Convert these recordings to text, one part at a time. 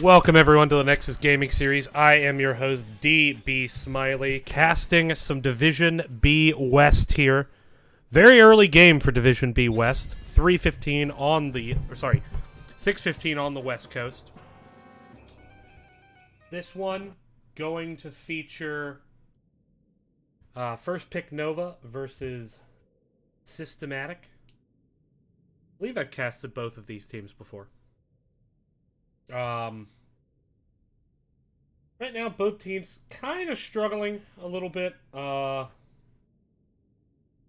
Welcome everyone to the Nexus Gaming Series. I am your host, DB Smiley, casting some Division B West here. Very early game for Division B West. 3:15 on the, 6:15 on the West Coast. This one going to feature First Pick Nova versus Systematic. I believe I've casted both of these teams before. Right now, both teams kind of struggling a little bit.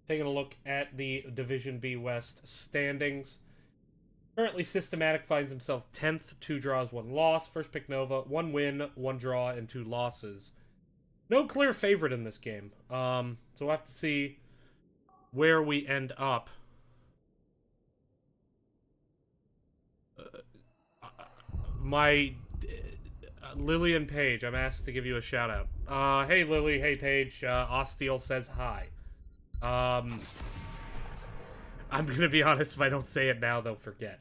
Taking a look at the Division B West standings. Currently, Systematic finds themselves 10th, 2 draws, 1 loss. First Pick Nova, 1 win, 1 draw, and 2 losses. No clear favorite in this game. So we'll have to see where we end up. Lily and Paige, I'm asked to give you a shout out. Hey Lily, hey Paige, Osteal says hi. I'm gonna be honest, if I don't say it now, they'll forget.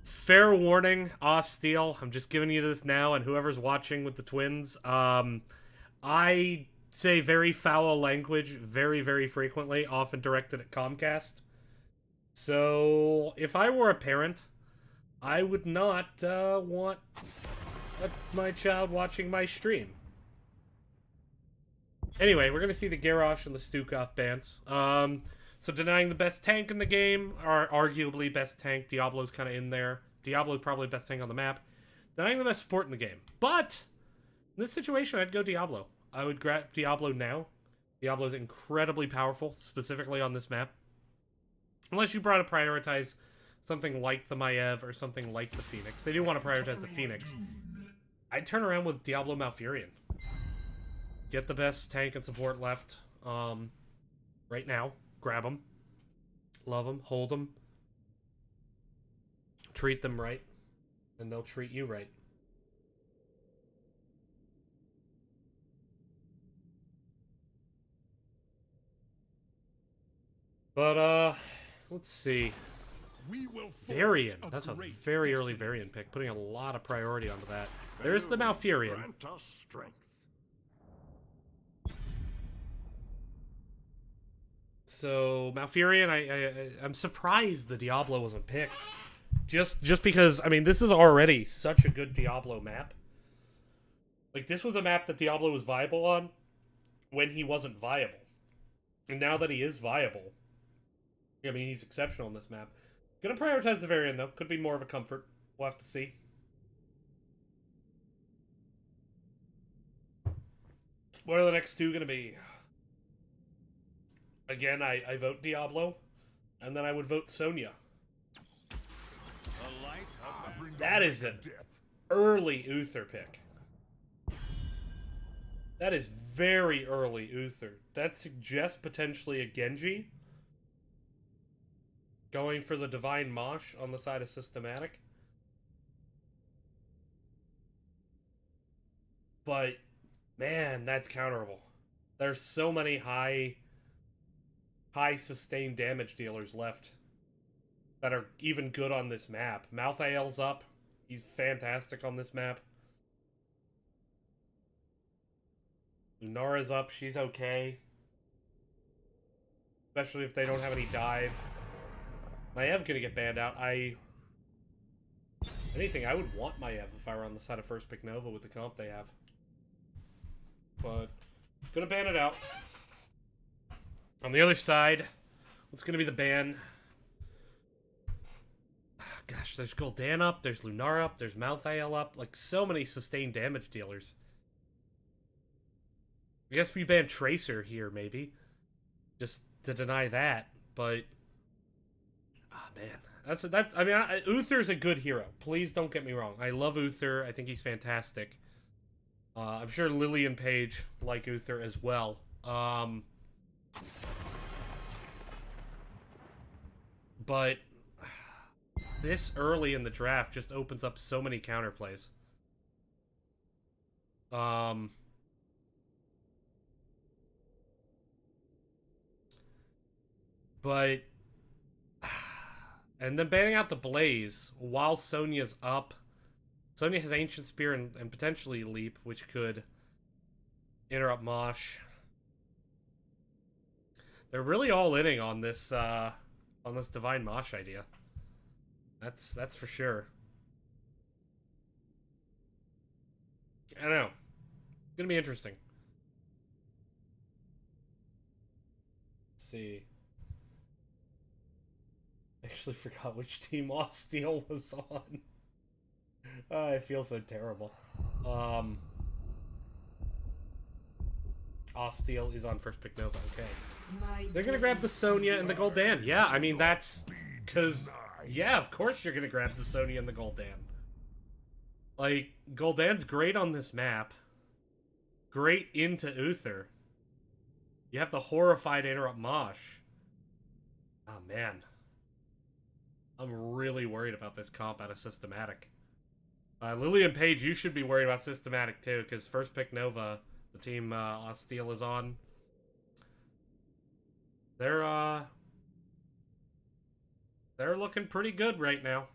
Fair warning, Osteal, I'm just giving you this now, and whoever's watching with the twins, I say very foul language very, very frequently, often directed at Comcast. So, if I were a parent, I would not want my child watching my stream. Anyway, we're going to see the Garrosh and the Stukov bans. So denying the best tank in the game, or arguably best tank, Diablo's kind of in there. Diablo's probably best tank on the map. Denying the best support in the game. But, in this situation, I'd go Diablo. I would grab Diablo now. Diablo's incredibly powerful, specifically on this map. Unless you brought to prioritize something like the Maiev or something like the Phoenix. They do want to prioritize the Phoenix. I'd turn around with Diablo Malfurion. Get the best tank and support left right now. Grab them. Love them. Hold them. Treat them right. And they'll treat you right. But, let's see. Varian. That's a very early Varian pick. Putting a lot of priority onto that. There's the Malfurion. So, Malfurion, I'm surprised the Diablo wasn't picked. Just because, I mean, this is already such a good Diablo map. Like, this was a map that Diablo was viable on when he wasn't viable. And now that he is viable, I mean, he's exceptional on this map. Gonna prioritize the Varian, though. Could be more of a comfort. We'll have to see. What are the next two gonna be? Again, I vote Diablo. And then I would vote Sonya. That is an early Uther pick. That is very early Uther. That suggests potentially a Genji. Going for the Divine Mosh on the side of Systematic. But, man, that's counterable. There's so many high sustained damage dealers left that are even good on this map. Malthael's up. He's fantastic on this map. Lunara's up. She's okay. Especially if they don't have any dive. Maiev gonna get banned out. Anything, I would want Maiev if I were on the side of First Pick Nova with the comp they have. But, gonna ban it out. On the other side, what's gonna be the ban? Gosh, there's Gul'dan up, there's Lunara up, there's Malthael up. Like, so many sustained damage dealers. I guess we ban Tracer here, maybe. Just to deny that, but... man. Uther's a good hero. Please don't get me wrong. I love Uther. I think he's fantastic. I'm sure Lily and Paige like Uther as well. But this early in the draft just opens up so many counterplays. But And then banning out the Blaze while Sonya's up. Sonya has Ancient Spear and potentially Leap, which could interrupt Mosh. They're really all inning on this Divine Mosh idea. That's for sure. I don't know. It's gonna be interesting. Let's see. I actually forgot which team Osteel was on. I feel so terrible. Osteel is on first pick Nova. Okay. They're gonna grab the Sonya and the Gul'dan. Yeah, I mean that's because yeah, of course you're gonna grab the Sonya and the Gul'dan. Like Gul'dan's great on this map. Great into Uther. You have the Horrified interrupt Mosh. Oh man. I'm really worried about this comp out of Systematic. Lillian Page, you should be worried about Systematic too, because first pick Nova, the team Osteel is on. They're looking pretty good right now.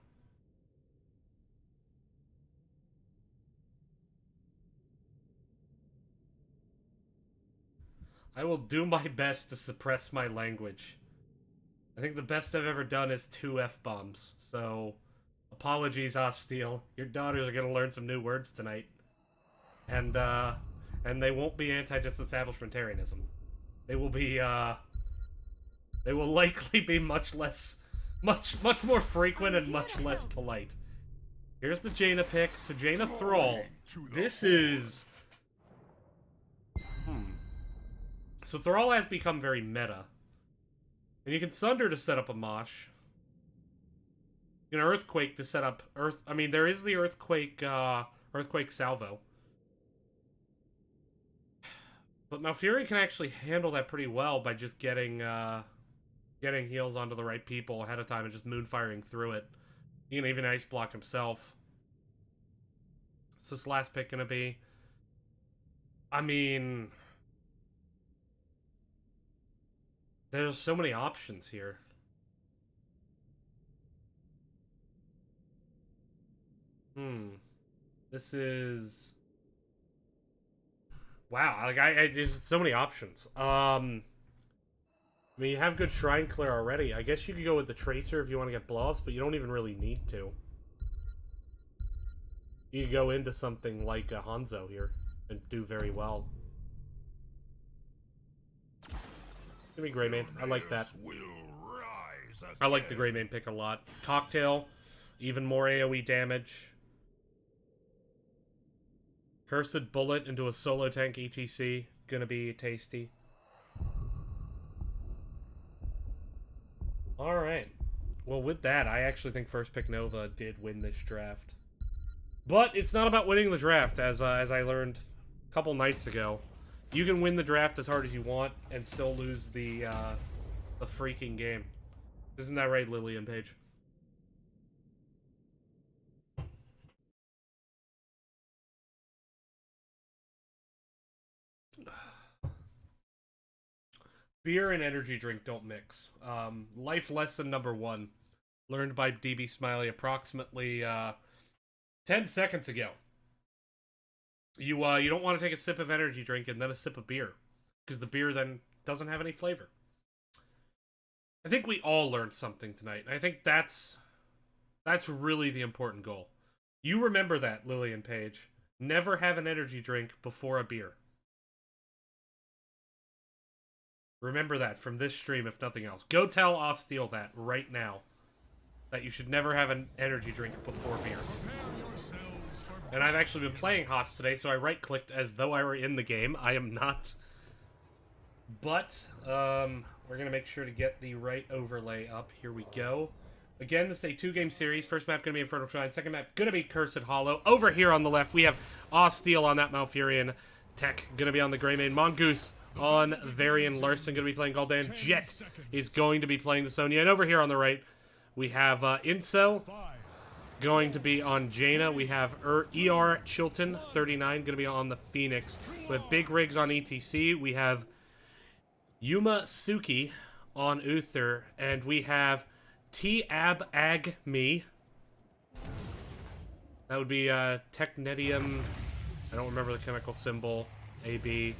I will do my best to suppress my language. I think the best I've ever done is 2 F-bombs, so apologies, Osteel. Your daughters are gonna learn some new words tonight. And they won't be anti-disestablishmentarianism. They will be, they will likely be much more frequent and much less polite. Here's the Jaina pick. So Jaina Thrall. This is... So Thrall has become very meta. And you can Sunder to set up a Mosh. You can Earthquake to set up I mean, there is the Earthquake Salvo. But Malfurion can actually handle that pretty well by just getting heals onto the right people ahead of time and just moonfiring through it. He can even Ice Block himself. What's this last pick gonna be? I mean... There's so many options here. This is... Wow, like there's so many options. I mean, you have good Shrine Clear already. I guess you could go with the Tracer if you want to get blow-ups, but you don't even really need to. You could go into something like a Hanzo here and do very well. Give me Greymane. I like that. I like the Greymane pick a lot. Cocktail, even more AoE damage. Cursed Bullet into a solo tank ETC. Gonna be tasty. Alright. Well, with that, I actually think first pick Nova did win this draft. But it's not about winning the draft, as I learned a couple nights ago. You can win the draft as hard as you want and still lose the freaking game. Isn't that right, Lillian Page? Beer and energy drink don't mix. Life lesson number 1, learned by DB Smiley approximately 10 seconds ago. You don't want to take a sip of energy drink and then a sip of beer, because the beer then doesn't have any flavor. I think we all learned something tonight. I think that's really the important goal. You remember that, Lillian Page. Never have an energy drink before a beer. Remember that from this stream, if nothing else. Go tell Osteel that right now. That you should never have an energy drink before beer. And I've actually been playing HOTS today, so I right-clicked as though I were in the game. I am not. But, we're going to make sure to get the right overlay up. Here we go. Again, this is a 2-game series. First map going to be Infernal Shrine. Second map going to be Cursed Hollow. Over here on the left, we have Osteel on that Malfurion. Tech going to be on the Greymane. Mongoose on Varian. Larson going to be playing Gul'dan. Jet is going to be playing the Sonya. And over here on the right, we have Inso going to be on Jaina. We have ER Chilton, 39, going to be on the Phoenix. We have Big Rigs on ETC. We have Yuma Suki on Uther. And we have T-Ab-Ag-Me. That would be technetium. I don't remember the chemical symbol. AB,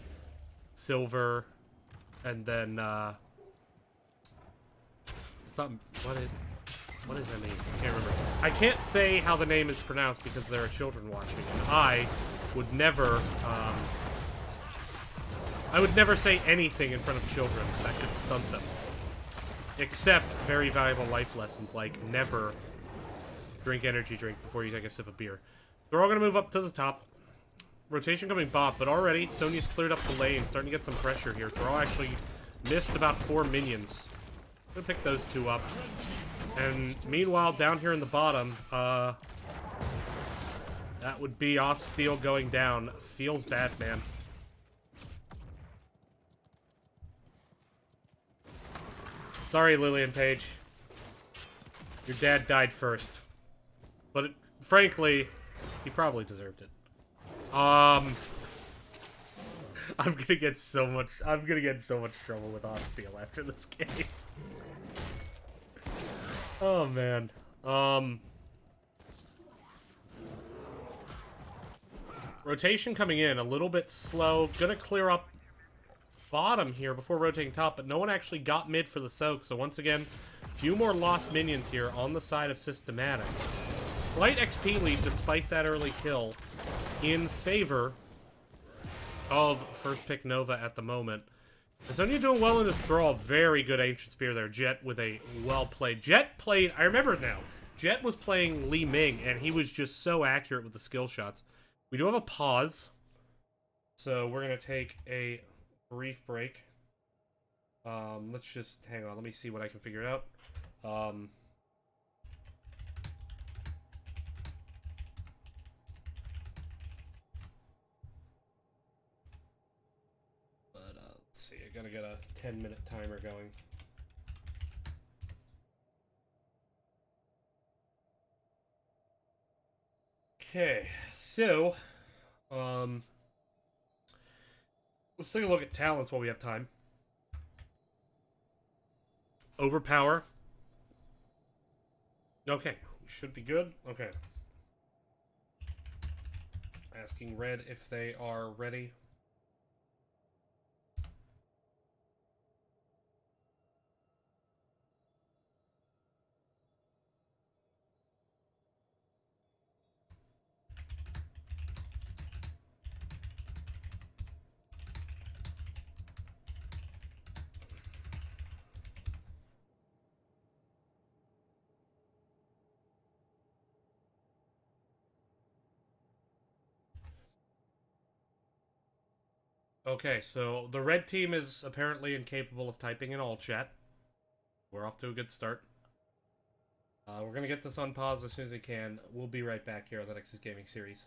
silver, and then something. What does that mean? I can't remember. I can't say how the name is pronounced because there are children watching, and I would never say anything in front of children that could stunt them. Except very valuable life lessons like never drink energy drink before you take a sip of beer. They're all going to move up to the top. Rotation coming bot, but already Sonya's cleared up the lane, starting to get some pressure here. Thrall actually missed about 4 minions. I'm going to pick those 2 up. And meanwhile, down here in the bottom, that would be Osteel going down. Feels bad, man. Sorry, Lillian Page. Your dad died first. But frankly, he probably deserved it. I'm gonna get so much trouble with Osteel after this game. Oh man. Rotation coming in a little bit slow. Gonna clear up bottom here before rotating top, but no one actually got mid for the soak, so once again, a few more lost minions here on the side of Systematic. Slight XP lead despite that early kill in favor of first pick Nova at the moment. And Sonya doing well in this Thrall. Very good Ancient Spear there. Jet with a well-played. Jet played, I remember it now. Jet was playing Li Ming, and he was just so accurate with the skill shots. We do have a pause, so we're going to take a brief break. Let's just hang on. Let me see what I can figure out. Let's see. I gotta get a 10-minute timer going. Okay, so let's take a look at talents while we have time. Overpower. Okay, we should be good. Okay. Asking Red if they are ready. Okay, so the red team is apparently incapable of typing in all chat. We're off to a good start. We're going to get this on pause as soon as we can. We'll be right back here on the Nexus Gaming Series.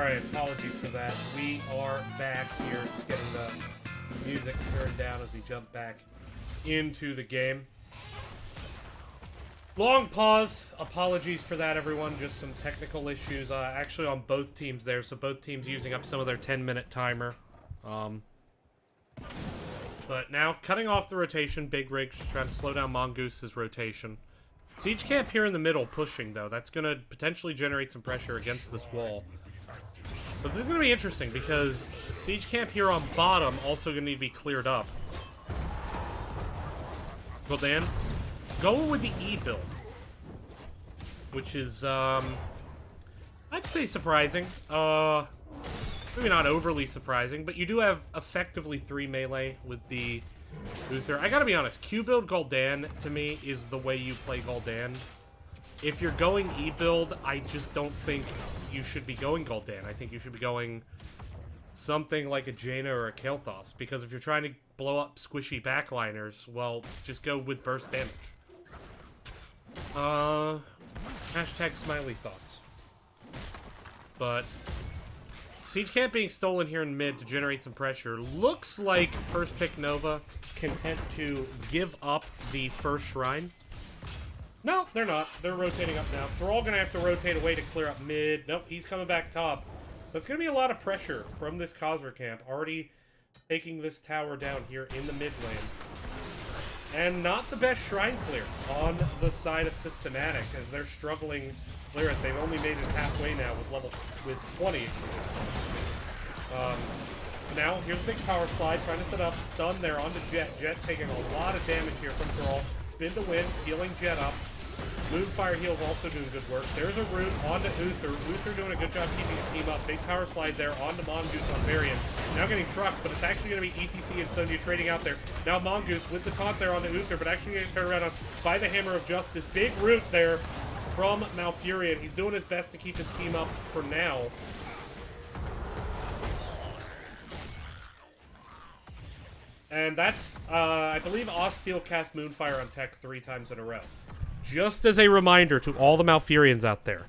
Alright, apologies for that. We are back here, just getting the music turned down as we jump back into the game. Long pause. Apologies for that, everyone. Just some technical issues, actually on both teams there, so both teams using up some of their 10-minute timer. But now, cutting off the rotation, Big Rig's trying to slow down Mongoose's rotation. Siege Camp here in the middle pushing, though. That's going to potentially generate some pressure against this wall. But this is going to be interesting, because Siege Camp here on bottom also going to need to be cleared up. Gul'dan going with the E build, which is, I'd say surprising. Maybe not overly surprising, but you do have effectively 3 melee with the Uther. I gotta be honest, Q build Gul'dan, to me, is the way you play Gul'dan. If you're going E build, I just don't think you should be going Gul'dan. I think you should be going something like a Jaina or a Kael'thas, because if you're trying to blow up squishy backliners, well, just go with burst damage. Hashtag smiley thoughts. But Siege Camp being stolen here in mid to generate some pressure. Looks like first pick Nova content to give up the first shrine. No, they're not. They're rotating up now. They're all going to have to rotate away to clear up mid. Nope, he's coming back top. That's going to be a lot of pressure from this Khazra camp. Already taking this tower down here in the mid lane. And not the best shrine clear on the side of Systematic, as they're struggling to clear it. They've only made it halfway now with 20. Now, here's a big power slide, trying to set up, stun there onto Jet. Jet taking a lot of damage here from Thrall. Spin to win, healing Jet up. Moonfire heals also doing good work. There's a root onto Uther. Uther doing a good job keeping his team up. Big power slide there onto Mongoose on Varian. Now getting trucked, but it's actually going to be ETC and Sonya trading out there. Now Mongoose with the taunt there onto Uther, but actually getting turned around by the Hammer of Justice. Big root there from Malfurion. He's doing his best to keep his team up for now. And that's, I believe Osteel cast Moonfire on Tech 3 times in a row. Just as a reminder to all the Malfurions out there,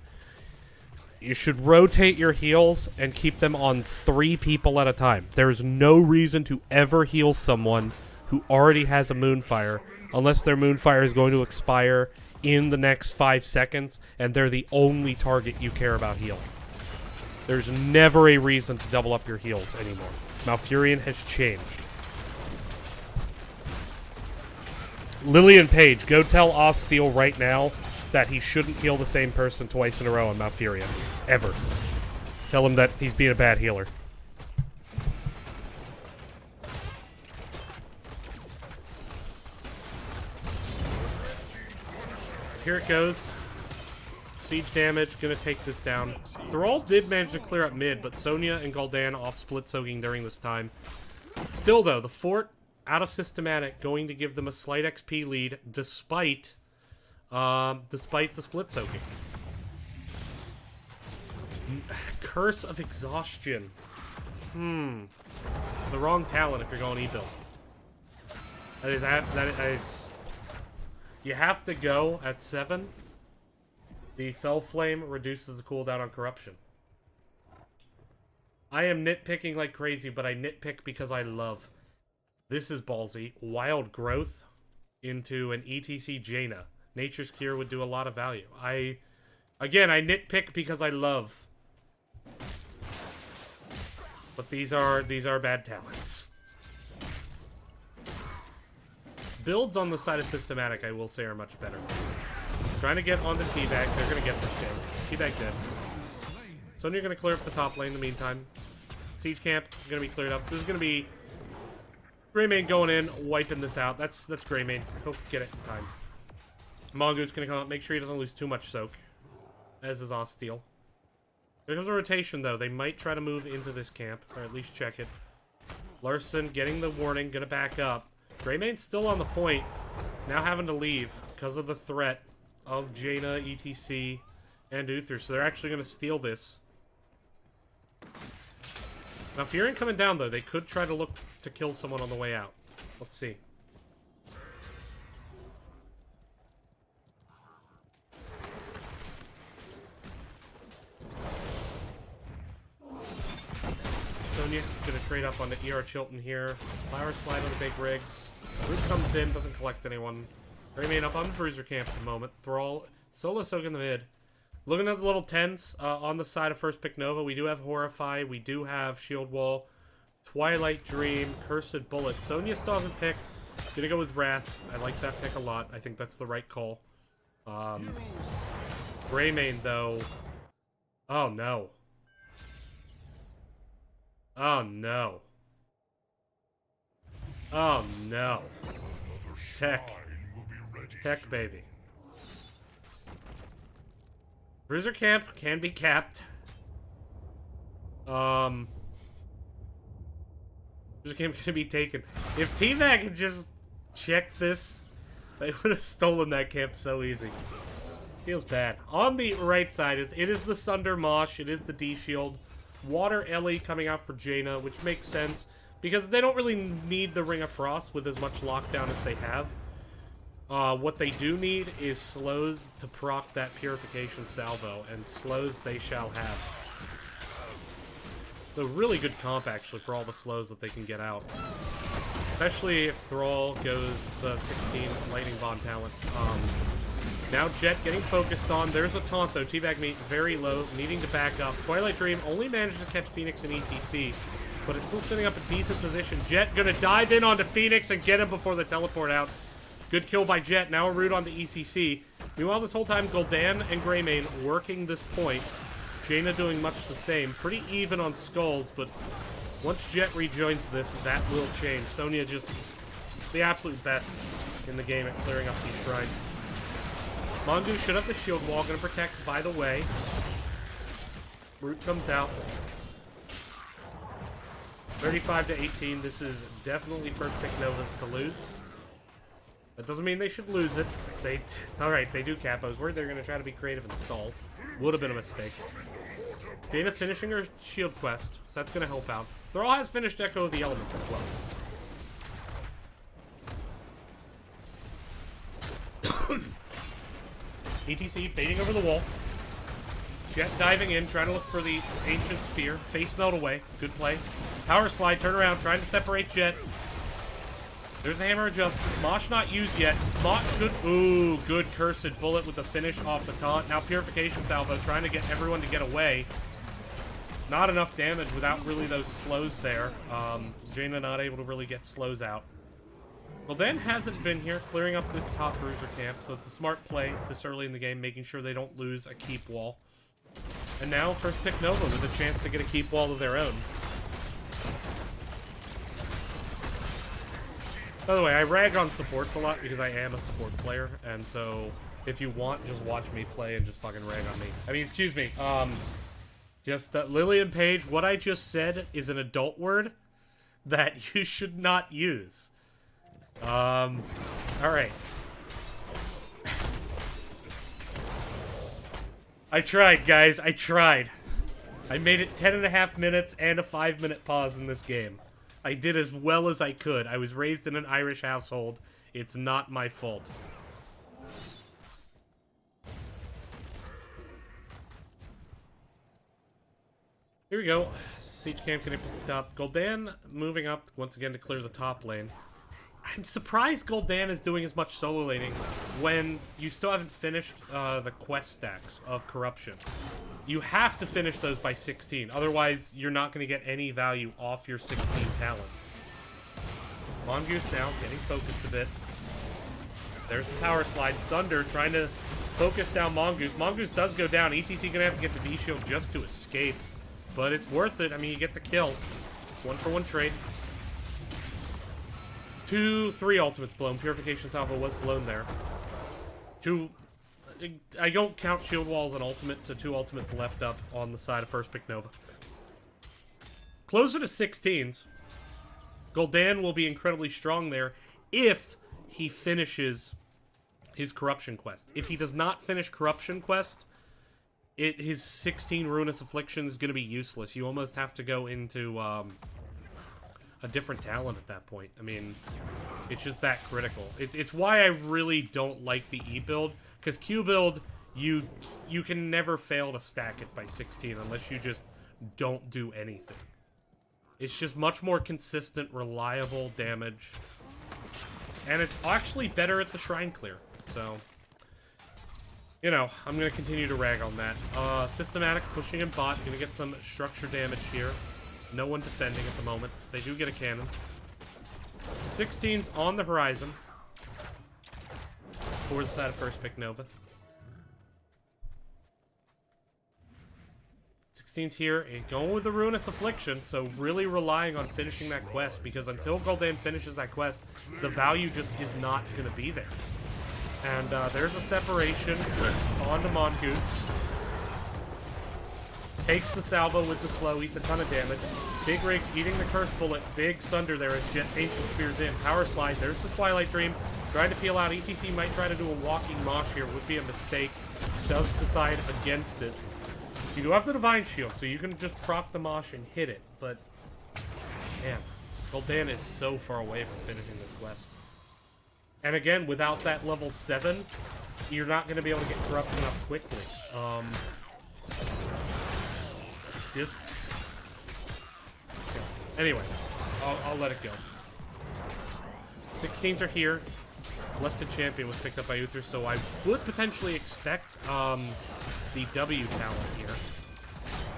you should rotate your heals and keep them on 3 people at a time. There's no reason to ever heal someone who already has a Moonfire unless their Moonfire is going to expire in the next 5 seconds and they're the only target you care about healing. There's never a reason to double up your heals anymore. Malfurion has changed. Lillian Page, go tell Osteel right now that he shouldn't heal the same person twice in a row on Malfurion. Ever. Tell him that he's being a bad healer. Here it goes. Siege damage, gonna take this down. Thrall did manage to clear up mid, but Sonya and Gul'dan off split soaking during this time. Still though, the fort out of Systematic, going to give them a slight XP lead, despite the split soaking. Curse of Exhaustion. The wrong talent if you're going E-build. That is, you have to go at 7. The Fell Flame reduces the cooldown on Corruption. I am nitpicking like crazy, but I nitpick because I love. This is ballsy. Wild Growth into an ETC Jaina. Nature's Cure would do a lot of value. Again, I nitpick because I love. But these are bad talents. Builds on the side of Systematic, I will say, are much better. Trying to get on the Teabag. They're going to get this game. Teabag dead. Sonya going to clear up the top lane in the meantime. Siege Camp going to be cleared up. This is going to be Greymane going in, wiping this out. That's Greymane. He'll get it in time. Mongoose gonna come up, make sure he doesn't lose too much soak. As is Osteel. Here comes a rotation though. They might try to move into this camp, or at least check it. Larson getting the warning, gonna back up. Greymane's still on the point. Now having to leave because of the threat of Jaina, ETC, and Uther. So they're actually gonna steal this. Now, Malfurion coming down, though. They could try to look to kill someone on the way out. Let's see. Sonya gonna trade up on the ER Chilton here. Flower slide on the big rigs. Root comes in, doesn't collect anyone. Greymane up on the Bruiser camp at the moment. Thrall, solo soak in the mid. Looking at the level 10s on the side of first pick Nova, we do have Horrify, we do have Shield Wall, Twilight Dream, Cursed Bullet. Sonya still hasn't picked. Gonna go with Wrath. I like that pick a lot. I think that's the right call. Greymane, though. Oh, no. Oh, no. Oh, no. Tech. Tech, baby. Bruiser camp can be capped. Bruiser camp can be taken. If T-Mac had just checked this, they would have stolen that camp so easy. Feels bad. On the right side, it is the Sunder Mosh. It is the D-Shield. Water Ellie coming out for Jaina, which makes sense. Because they don't really need the Ring of Frost with as much lockdown as they have. What they do need is slows to proc that Purification Salvo. And slows they shall have. It's a really good comp, actually, for all the slows that they can get out. Especially if Thrall goes the 16 Lightning Bond talent. Now Jet getting focused on. There's a taunt, though. Teabag Meat very low, needing to back up. Twilight Dream only managed to catch Phoenix and ETC, but it's still sitting up a decent position. Jet gonna dive in onto Phoenix and get him before the teleport out. Good kill by Jet. Now a root on the ECC. Meanwhile, this whole time, Gul'dan and Greymane working this point. Jaina doing much the same. Pretty even on skulls, but once Jet rejoins this, that will change. Sonya just the absolute best in the game at clearing up these shrines. Mongoose should have the shield wall, gonna protect, by the way. Root comes out. 35 to 18, this is definitely first pick Novas to lose. That doesn't mean they should lose it. Alright, they do cap. I was worried they were gonna try to be creative and stall. Would have been a mistake. Jaina finishing her shield quest, so that's gonna help out. Thrall has finished Echo of the Elements as well. ETC baiting over the wall. Jet diving in, trying to look for the Ancient Spear. Face melt away. Good play. Power slide, turn around, trying to separate Jet. There's a Hammer of Justice. Mosh not used yet. Mosh good. Ooh, good Cursed Bullet with the finish off the taunt. Now Purification Salvo, trying to get everyone to get away. Not enough damage without really those slows there. Jaina not able to really get slows out. Gul'dan hasn't been here, clearing up this top Bruiser camp, so it's a smart play this early in the game, making sure they don't lose a keep wall. And now, first pick Nova with a chance to get a keep wall of their own. By the way, I rag on supports a lot because I am a support player, and so if you want, just watch me play and just fucking rag on me. I mean, excuse me, Lillian Page, what I just said is an adult word that you should not use. Alright. I tried, guys. I tried. I made it 10.5 minutes and a 5-minute pause in this game. I did as well as I could. I was raised in an Irish household. It's not my fault. Here we go. Siege camp getting picked up. Gul'dan moving up once again to clear the top lane. I'm surprised Gul'dan is doing as much solo laning when you still haven't finished the quest stacks of Corruption. You have to finish those by 16, otherwise you're not going to get any value off your 16 talent. Mongoose now getting focused a bit. There's the power slide. Sunder trying to focus down Mongoose. Mongoose does go down. ETC going to have to get the D-Shield just to escape, but it's worth it. I mean, you get the kill. 1-for-1 trade. 3 ultimates blown. Purification Salvo was blown there. I don't count shield walls and ultimates, so 2 ultimates left up on the side of first pick Nova. Closer to 16s. Gul'dan will be incredibly strong there if he finishes his Corruption quest. If he does not finish Corruption quest, his 16 Ruinous Affliction is going to be useless. You almost have to go into a different talent at that point. I mean, it's just that critical. It's why I really don't like the E build, because Q build, you can never fail to stack it by 16 unless you just don't do anything. It's just much more consistent, reliable damage. And it's actually better at the Shrine Clear. So, you know, I'm going to continue to rag on that. Systematic pushing in bot. Going to get some structure damage here. No one defending at the moment. They do get a cannon. 16's on the horizon. For the side of first pick Nova. 16's here, going with the Ruinous Affliction, so really relying on finishing that quest, because until Gul'dan finishes that quest, the value just is not going to be there. And there's a separation onto Mongoose. Takes the salvo with the slow, eats a ton of damage. Big Riggs eating the Curse Bullet, big Sunder there as Ancient Spears in. Power Slide, there's the Twilight Dream. Trying to peel out. ETC might try to do a walking mosh here, would be a mistake. Does decide against it. You do have the Divine Shield, so you can just proc the mosh and hit it, but man, Gul'dan is so far away from finishing this quest. And again, without that level 7, you're not going to be able to get corruption up quickly. Just... Anyway, I'll let it go. 16s are here. Blessed Champion was picked up by Uther, so I would potentially expect the W talent here.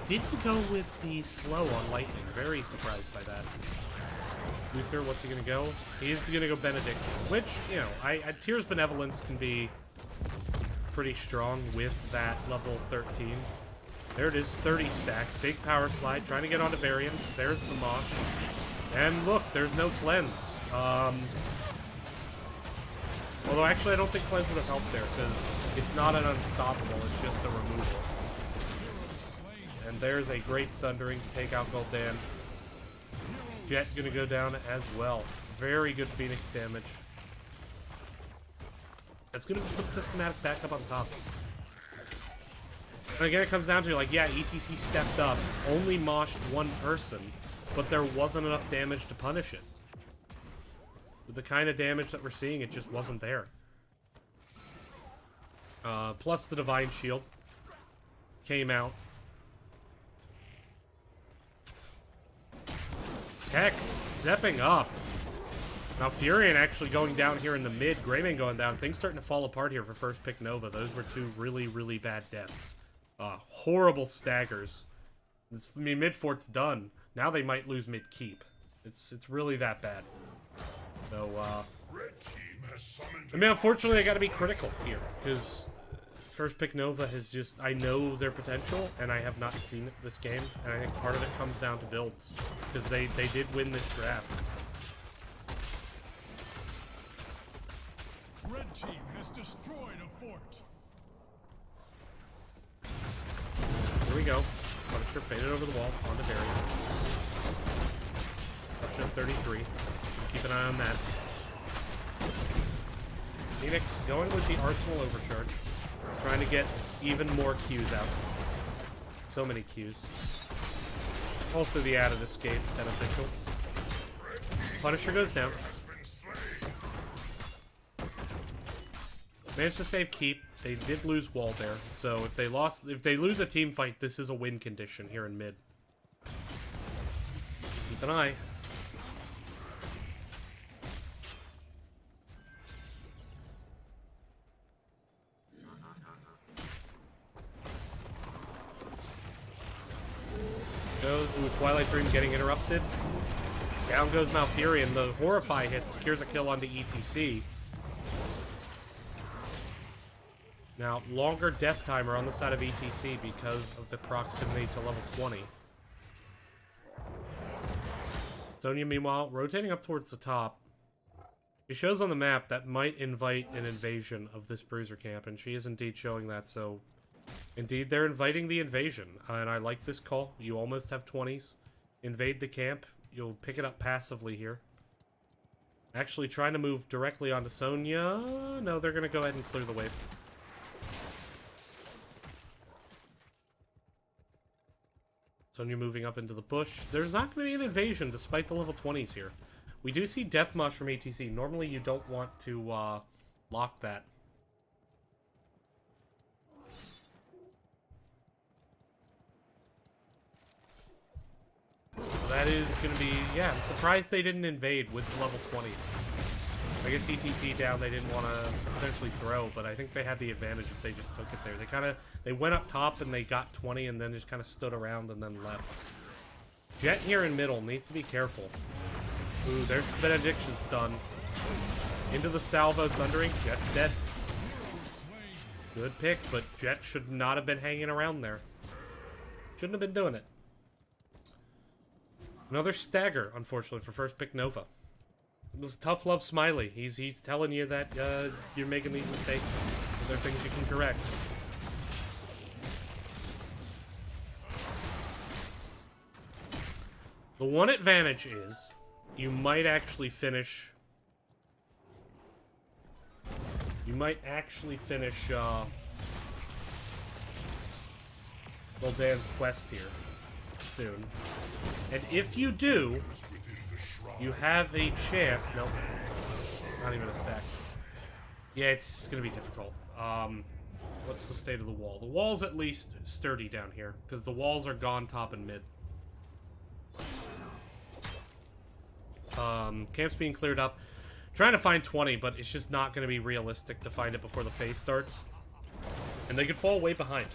Didn't go with the slow on Lightning. Very surprised by that. Uther, what's he going to go? He is going to go Benedict, which, you know, Tyr's Benevolence can be pretty strong with that level 13. There it is, 30 stacks. Big Power Slide, trying to get onto Varian. There's the Mosh. And look, there's no Cleanse. Although, actually, I don't think Cleanse would have helped there, because it's not an unstoppable, it's just a removal. And there's a great Sundering to take out Gul'dan. Jet gonna go down as well. Very good Phoenix damage. That's gonna put Systematic back up on top. And again, it comes down to, like, yeah, ETC stepped up, only moshed one person, but there wasn't enough damage to punish it. With the kind of damage that we're seeing, it just wasn't there. Plus the Divine Shield came out. Hex stepping up. Now Furion actually going down here in the mid. Greymane going down. Things starting to fall apart here for first pick Nova. Those were two really, really bad deaths. Horrible staggers. I mean, mid fort's done. Now they might lose mid keep. It's really that bad. So, I mean, unfortunately, I gotta be critical here, because first pick Nova has just, I know their potential, and I have not seen it this game, and I think part of it comes down to builds, because they did win this draft. Red team has destroyed a fort. Here we go. Punisher faded over the wall, onto Varian. Option 33. Keep an eye on that. Phoenix going with the Arsenal Overcharge. Trying to get even more Qs out. So many Qs. Also the added escape beneficial. Punisher goes down. Managed to save keep. They did lose wall there, so if they lose a team fight, this is a win condition here in mid. Keep an eye. Goes, ooh, Twilight Dream getting interrupted. Down goes Malfurion. The Horrify hit secures a kill onto ETC. Now, longer death timer on the side of ETC because of the proximity to level 20. Sonya, meanwhile, rotating up towards the top. She shows on the map that might invite an invasion of this bruiser camp, and she is indeed showing that, so... Indeed, they're inviting the invasion, and I like this call. You almost have 20s. Invade the camp. You'll pick it up passively here. Actually, trying to move directly onto Sonya. No, they're going to go ahead and clear the wave. Sonya moving up into the bush. There's not going to be an invasion despite the level 20s here. We do see Death Mush from ATC. Normally you don't want to lock that. So that is going to be, yeah, I'm surprised they didn't invade with level 20s. I guess ETC down, they didn't want to potentially throw, but I think they had the advantage if they just took it there. They went up top and they got 20 and then just kind of stood around and then left. Jet here in middle needs to be careful. Ooh, there's the Benediction stun. Into the salvo, sundering. Jet's dead. Good pick, but Jet should not have been hanging around there. Shouldn't have been doing it. Another stagger, unfortunately, for first pick Nova. This is tough love Smiley. He's telling you that you're making these mistakes. There are things you can correct. The one advantage is you might actually finish. You might actually finish Gul'dan's quest here soon. And if you do, you have a chance. Nope. Not even a stack. Yeah, it's gonna be difficult. What's the state of the wall? The wall's at least sturdy down here, because the walls are gone top and mid. Camp's being cleared up. Trying to find 20, but it's just not going to be realistic to find it before the phase starts. And they could fall way behind.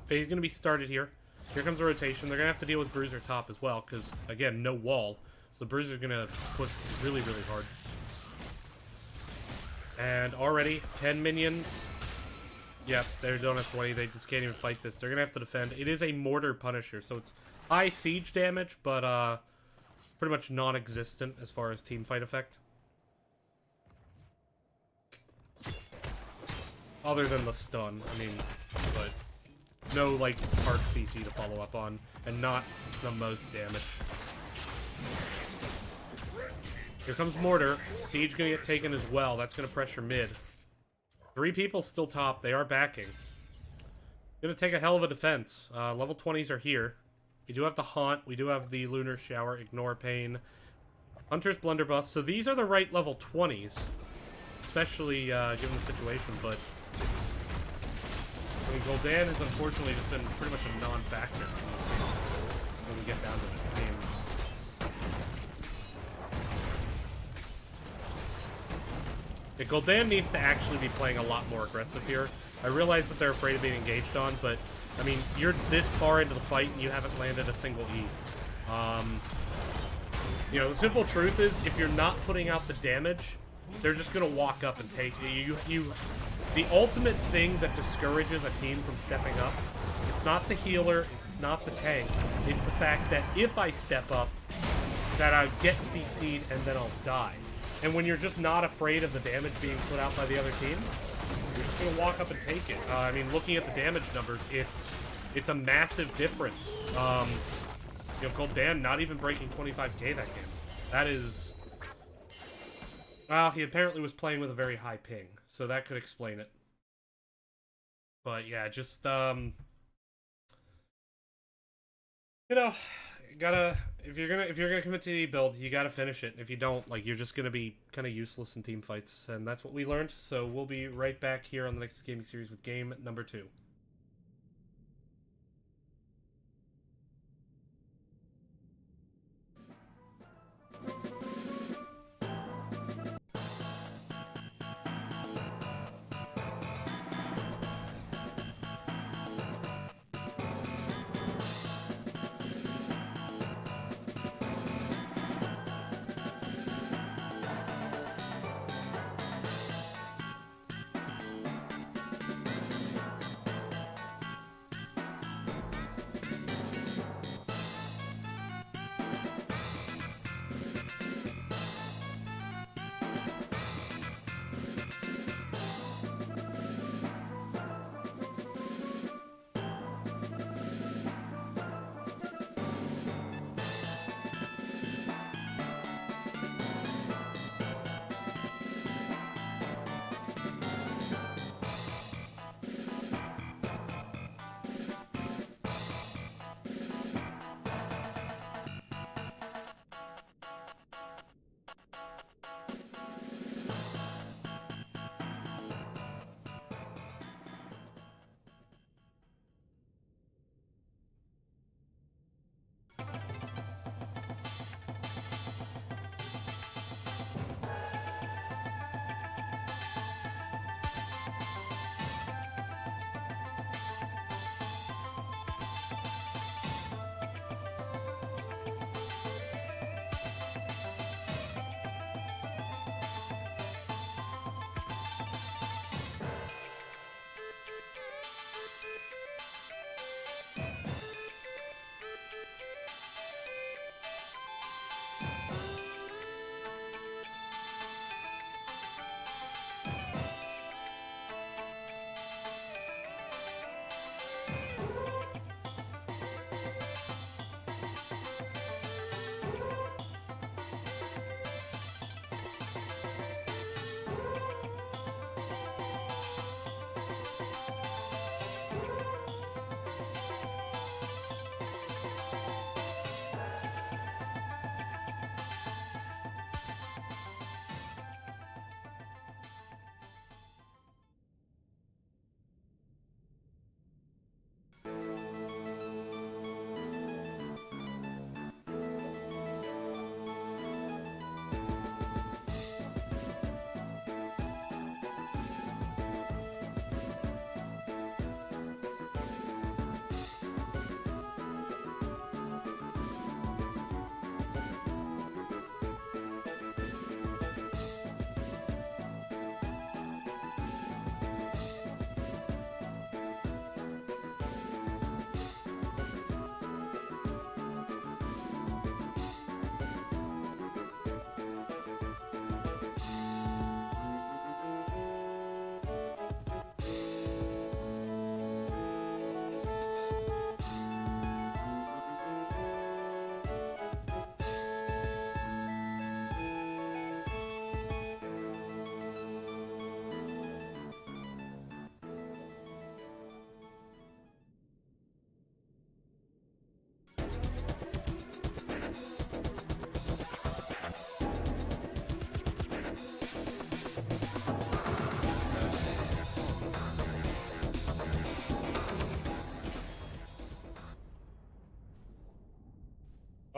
Phase going to be started here. Here comes the rotation. They're going to have to deal with Bruiser top as well, because, again, no wall. So the Bruiser's going to push really, really hard. And already, 10 minions. Yep, they're done at 20. They just can't even fight this. They're going to have to defend. It is a Mortar Punisher, so it's high siege damage, but pretty much non-existent as far as team fight effect. Other than the stun, I mean, but no, like, hard CC to follow up on, and not the most damage. Here comes Mortar. Siege gonna get taken as well. That's gonna pressure mid. 3 people still top. They are backing. Gonna take a hell of a defense. Level 20s are here. We do have the Haunt. We do have the Lunar Shower. Ignore Pain. Hunter's Blunderbuss. So these are the right level 20s. Especially given the situation, but I mean, Gul'dan has unfortunately just been pretty much a non-factor in this game when we get down to the game. Yeah, Gul'dan needs to actually be playing a lot more aggressive here. I realize that they're afraid of being engaged on, but, I mean, you're this far into the fight and you haven't landed a single E. You know, the simple truth is, if you're not putting out the damage, they're just going to walk up and take you. The ultimate thing that discourages a team from stepping up, it's not the healer, it's not the tank, it's the fact that if I step up, that I get CC'd and then I'll die. And when you're just not afraid of the damage being put out by the other team, you're just going to walk up and take it. I mean, looking at the damage numbers, it's a massive difference. You know, Gul'dan not even breaking 25k that game. That is... Well, he apparently was playing with a very high ping, so that could explain it. But yeah, just, you know, if you're gonna commit to the build, you gotta finish it. If you don't, like, you're just gonna be kind of useless in team fights, and that's what we learned. So we'll be right back here on the next gaming series with game number 2.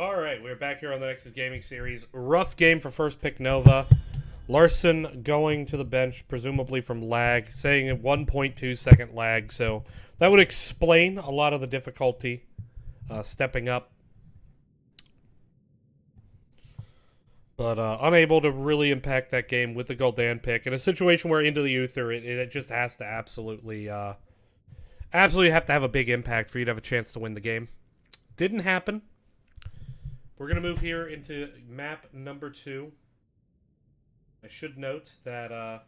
Alright, we're back here on the Nexus Gaming Series. Rough game for first pick Nova. Larson going to the bench, presumably from lag, saying a 1.2 second lag, so that would explain a lot of the difficulty stepping up. But unable to really impact that game with the Gul'dan pick. In a situation where Into the Uther, it just has to absolutely have to have a big impact for you to have a chance to win the game. Didn't happen. We're going to move here into map number 2. I should note that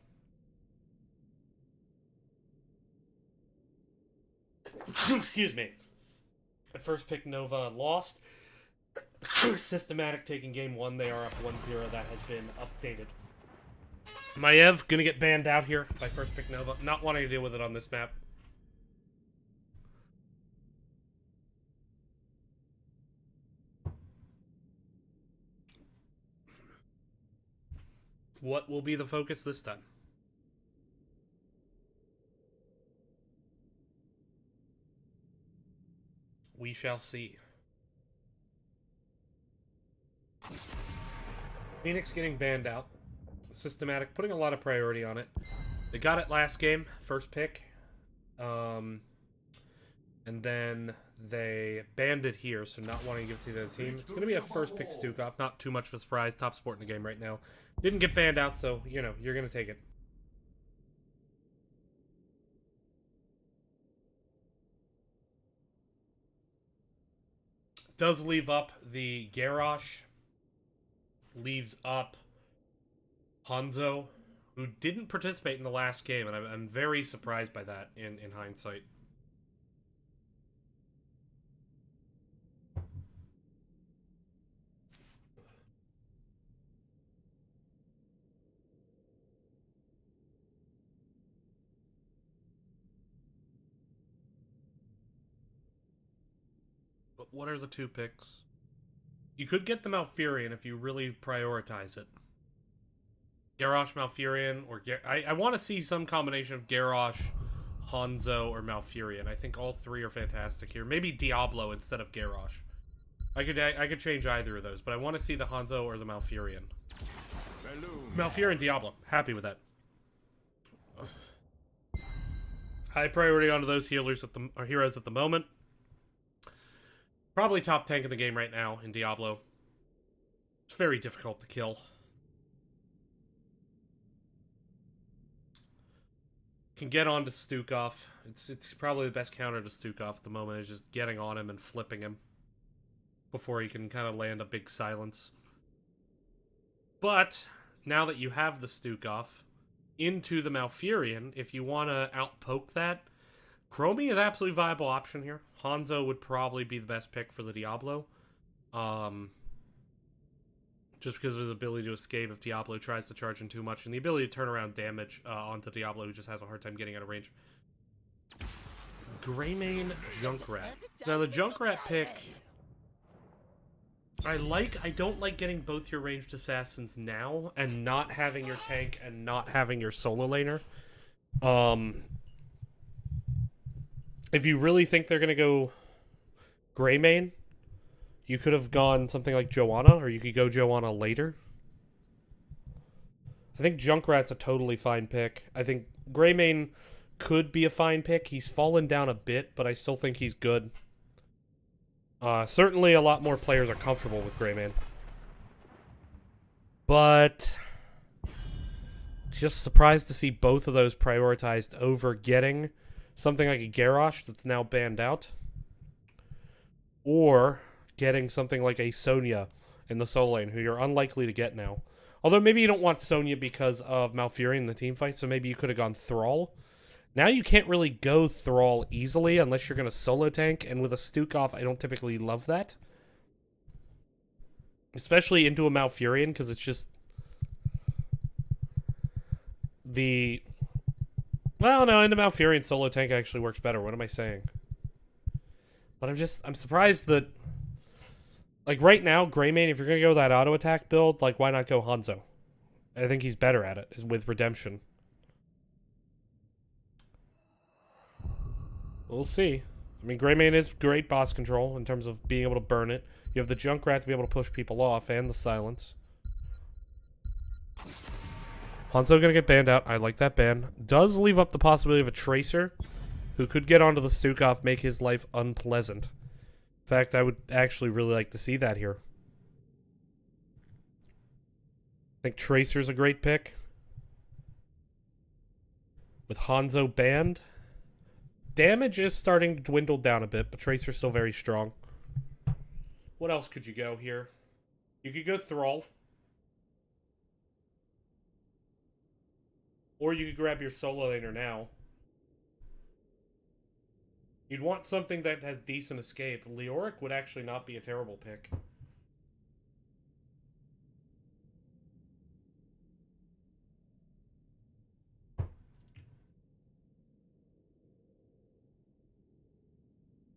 excuse me. The first pick Nova lost. Systematic taking game 1. They are up 1-0. That has been updated. Maiev going to get banned out here by first pick Nova. Not wanting to deal with it on this map. What will be the focus this time? We shall see. Phoenix getting banned out. Systematic, putting a lot of priority on it. They got it last game, first pick. And then they banned it here, so not wanting to give it to the other team. It's going to be a first pick Stukov. Not too much of a surprise. Top support in the game right now. Didn't get banned out, so, you know, you're going to take it. Does leave up the Garrosh. Leaves up Hanzo, who didn't participate in the last game, and I'm very surprised by that in hindsight. But what are the 2 picks? You could get the Malfurion if you really prioritize it. Garrosh, Malfurion, or I want to see some combination of Garrosh, Hanzo, or Malfurion. I think all 3 are fantastic here. Maybe Diablo instead of Garrosh. I could change either of those, but I want to see the Hanzo or the Malfurion. Malfurion, Diablo. Happy with that. High priority onto those healers or heroes at the moment. Probably top tank in the game right now in Diablo. It's very difficult to kill. Can get on to Stukov. It's probably the best counter to Stukov at the moment, is just getting on him and flipping him before he can kind of land a big silence. But now that you have the Stukov into the Malfurion, if you want to outpoke that, Chromie is an absolutely viable option here. Hanzo would probably be the best pick for the Diablo. Just because of his ability to escape if Diablo tries to charge in too much, and the ability to turn around damage onto Diablo, who just has a hard time getting out of range. Greymane, Junkrat. Now, the Junkrat pick, I don't like getting both your ranged assassins now, and not having your tank, and not having your solo laner. If you really think they're going to go Greymane, you could have gone something like Joanna, or you could go Joanna later. I think Junkrat's a totally fine pick. I think Greymane could be a fine pick. He's fallen down a bit, but I still think he's good. Certainly a lot more players are comfortable with Greymane. But just surprised to see both of those prioritized over getting something like a Garrosh that's now banned out, or getting something like a Sonya in the solo lane, who you're unlikely to get now. Although maybe you don't want Sonya because of Malfurion in the team fight, so maybe you could have gone Thrall. Now you can't really go Thrall easily unless you're going to solo tank, and with a Stukov, I don't typically love that. Especially into a Malfurion, because it's just the... Well, no, into Malfurion solo tank actually works better. What am I saying? But I'm surprised that, like, right now, Greymane, if you're going to go that auto attack build, like, why not go Hanzo? I think he's better at it, with Redemption. We'll see. I mean, Greymane is great boss control in terms of being able to burn it. You You have the Junkrat to be able to push people off, and the silence. Hanzo gonna get banned out. I like that ban. Does leave up the possibility of a Tracer, who could get onto the Stukov, make his life unpleasant. In fact, I would actually really like to see that here. I think Tracer's a great pick. With Hanzo banned, damage is starting to dwindle down a bit, but Tracer's still very strong. What else could you go here? You could go Thrall. Or you could grab your solo laner now. You'd want something that has decent escape. Leoric would actually not be a terrible pick.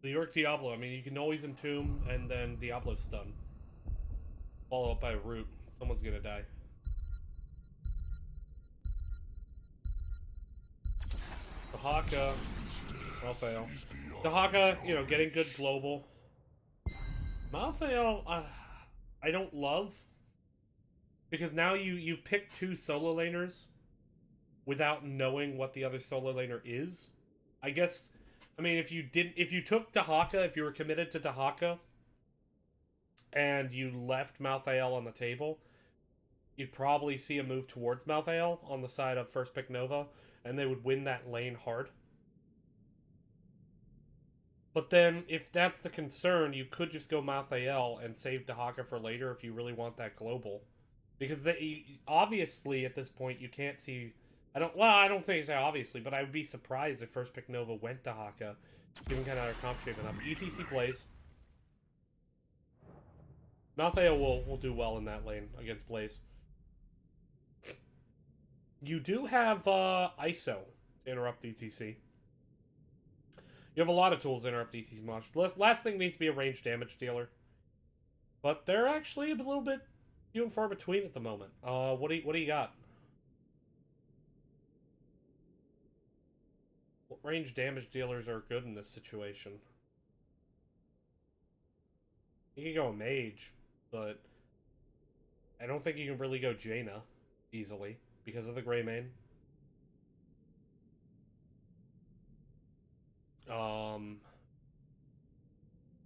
Leoric Diablo, I mean, you can always entomb and then Diablo stun. Follow up by a root. Someone's gonna die. Dahaka. I'll fail. Dahaka, you know, getting good global. Malthael, I don't love. Because now you've picked two solo laners without knowing what the other solo laner is. I guess, I mean, if you took Dahaka, if you were committed to Dahaka, and you left Malthael on the table, you'd probably see a move towards Malthael on the side of first pick Nova, and they would win that lane hard. But then, if that's the concern, you could just go Malthael and save Dahaka for later if you really want that global. Because obviously, at this point, you can't see... I don't think it's obviously, but I would be surprised if first pick Nova went Dahaka, given kind of our comp shaping up. ETC plays. Malthael will do well in that lane against Blaze. You do have ISO to interrupt ETC. You have a lot of tools to interrupt ETC much. Last thing needs to be a ranged damage dealer. But they're actually a little bit few and far between at the moment. What do you got? What ranged damage dealers are good in this situation? You can go a mage, but I don't think you can really go Jaina easily because of the Grey Mane.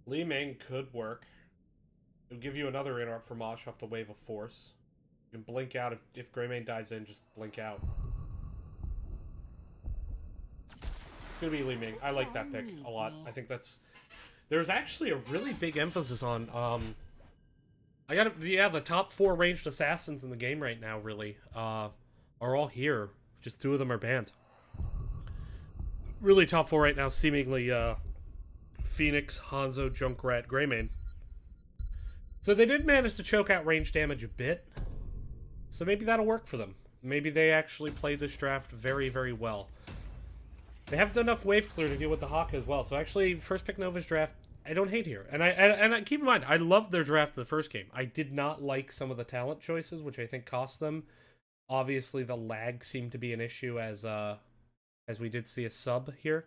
Li Ming could work. It would give you another interrupt for Mosh off the Wave of Force. You can blink out if Greymane dives in, just blink out. It's gonna be Li Ming. I like that pick a lot. I think that's... There's actually a really big emphasis on, the top 4 ranged assassins in the game right now, really, are all here. Just 2 of them are banned. Really top 4 right now, seemingly, Phoenix, Hanzo, Junkrat, Greymane. So they did manage to choke out range damage a bit. So maybe that'll work for them. Maybe they actually played this draft very, very well. They have done enough wave clear to deal with the Hawk as well. So actually, first pick Nova's draft, I don't hate here. And I keep in mind, I loved their draft in the first game. I did not like some of the talent choices, which I think cost them. Obviously, the lag seemed to be an issue as we did see a sub here.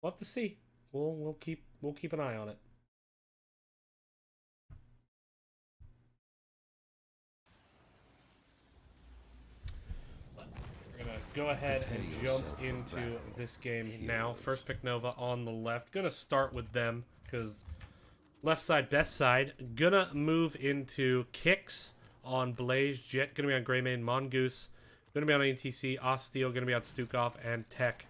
We'll have to see. We'll keep an eye on it. We're gonna go ahead and jump into this game now. First pick Nova on the left. Gonna start with them because left side, best side. Gonna move into Kicks on Blaze. Jet gonna be on Greymane. Mongoose gonna be on ATC. Osteo gonna be on Stukov, and Tech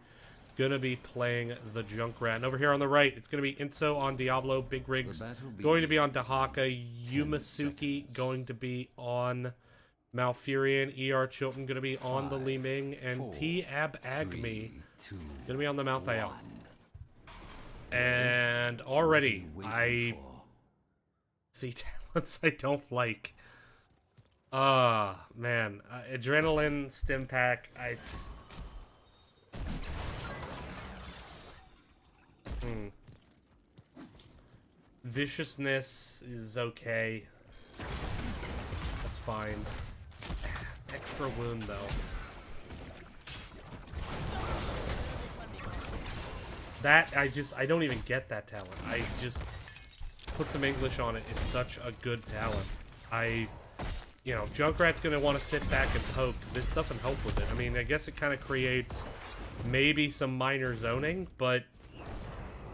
gonna be playing the Junkrat. And over here on the right, it's gonna be Inso on Diablo. Big Rigs going to be on Dahaka. Yumasuki going to be on Malfurion. ER Chilton gonna be on the Li Ming, and T-Ab Agmi gonna be on the Malthael. And already I see talents I don't like. Man, Adrenaline, Stim Pack, Viciousness is okay. That's fine. Extra wound, though. That, I don't even get that talent. put some English on it is such a good talent. You know, Junkrat's going to want to sit back and poke. This doesn't help with it. I mean, I guess it kind of creates maybe some minor zoning, but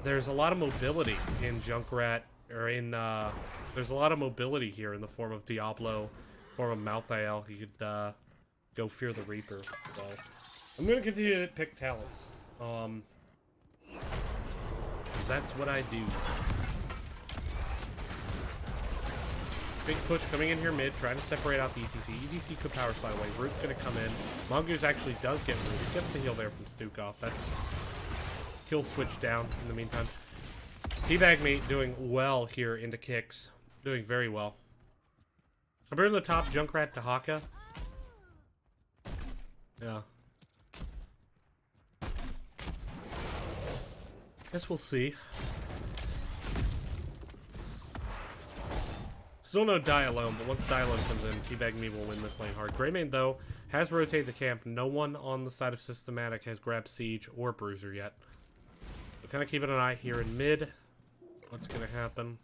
there's a lot of mobility in Junkrat, or in, there's a lot of mobility here in the form of Diablo, form of Malthael. He could, go Fear the Reaper. So, I'm going to continue to pick talents. 'Cause that's what I do. Big push coming in here mid, trying to separate out the ETC. ETC could power slide away. Root's going to come in. Mongoose actually does get Root. He gets the heal there from Stukov. That's kill switch down in the meantime. Teabag me doing well here into kicks. Doing very well. I'm bringing the top Junkrat to Haka. Yeah. Guess we'll see. Still no Die Alone, but once Die Alone comes in, Teabag Me will win this lane hard. Greymane, though, has rotated the camp. No one on the side of Systematic has grabbed Siege or Bruiser yet. So kind of keeping an eye here in mid. What's going to happen?